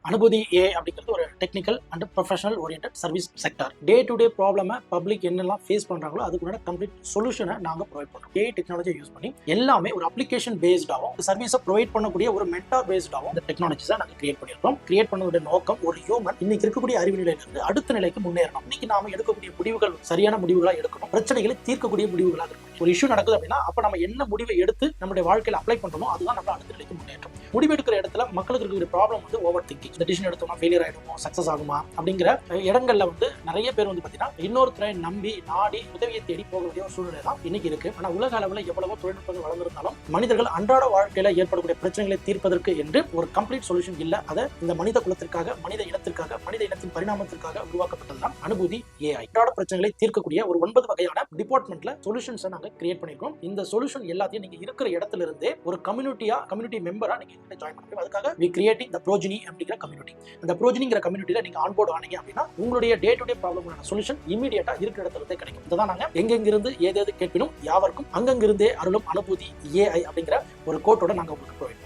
அனுபூதி ஏஐ அப்படிங்கிறது ஒரு technical and professional oriented service sector. Day to day ப்ராப்ளமை பப்ளிக் என்னெல்லாம் ஃபேஸ் பண்றாங்களோ அதுக்குள்ள கம்ப்ளீட் சொல்யூஷனை நாங்க ப்ரொவைட் பண்றோம். ஏஐ டெக்னாலஜியை யூஸ் பண்ணி எல்லாமே ஒரு அப்ளிகேஷன் பேஸ்டாகவும் சர்வீஸை ப்ரொவைட் பண்ணக்கூடிய ஒரு மென்டார் பேஸ்டாகவும் இந்த டெக்னாலஜிஸை நாங்கள் கிரியேட் பண்ணியிருக்கோம். கிரியேட் பண்ணக்கூடிய நோக்கம் ஒரு ஹியூமன் இன்னைக்கு இருக்கக்கூடிய அறிவு நிலையிலிருந்து அடுத்த நிலைக்கு முன்னேறணும். இன்னைக்கு நாம எடுக்கக்கூடிய முடிவுகள் சரியான முடிவுகளாக எடுக்கணும், பிரச்சனைகளை தீர்க்கக்கூடிய முடிவுகளாக இருக்கணும். ஒரு இஷ்யூ நடக்குது அப்படின்னா அப்ப நம்ம என்ன முடிவை எடுத்து நம்மளுடைய வாழ்க்கையில அப்ளை பண்றோமோ அதுதான் நம்ம அடுத்த நிலைக்கு முன்னேற்றம். முடிவு எடுக்கிற இடத்துல மக்களுக்கு இருக்கிற ப்ராப்ளம் வந்து ஓவர் திங்கிங். இந்த டிசிஷன் எடுத்தோம்னா ஃபெயிலியர் ஆயிடுமோ, சக்சஸ் ஆகுமா அப்படிங்கிற இடங்கள்ல வந்து நிறைய பேர் வந்து பாத்தீங்கன்னா இன்னொருத்தரை நம்பி நாடி உதவியை தேடி போக வேண்டிய ஒரு சூழ்நிலை தான் இன்னைக்கு இருக்கு. ஆனா உலக அளவில் எவ்வளவோ தொழில்நுட்பங்கள் வளர்ந்திருந்தாலும் மனிதர்கள் அன்றாட வாழ்க்கையில ஏற்படக்கூடிய பிரச்சனைகளை தீர்ப்பதற்கு என்று ஒரு கம்ப்ளீட் சொல்யூஷன் இல்ல. அதை இந்த மனித குலத்திற்காக, மனித இனத்திற்காக, மனித இனத்தின் பரிணாமத்திற்காக உருவாக்கப்பட்டதுதான் அனுபூதி ஏஐ. அன்றாட பிரச்சனைகளை தீர்க்கக்கூடிய ஒரு 9 வகையான டிபார்ட்மெண்ட்ல சொல்யூஷன்ஸை நாங்க கிரியேட் பண்ணிருக்கோம். இந்த சொல்யூஷன் எல்லாத்தையும் நீங்க இருக்கிற இடத்துல இருந்தே ஒரு கம்யூனிட்டி மெம்பரா நீங்க ஜாயின் பண்ணுங்க. அதுக்காக we creating the progeny அப்படிங்கிற கம்யூனிட்டி. அந்த progeny கம்யூனிட்டியில நீங்க ஆன்போர்ட் ஆனீங்க அப்படின்னா உங்களுடைய டே டு டே ப்ராப்ளமான சொல்யூஷன் இமிடியேட்டா இருக்கிற இடத்துல இருந்தே கிடைக்கும். இதுதான் நாங்க எங்கெங்கிருந்து ஏதேது கேட்பினும் யாவருக்கும் அங்கங்கிருந்தே அருளும் அனுபூதி ஏஐ அப்படிங்கிற ஒரு கோட்டோட நாங்க உங்களுக்கு ப்ரொவைட்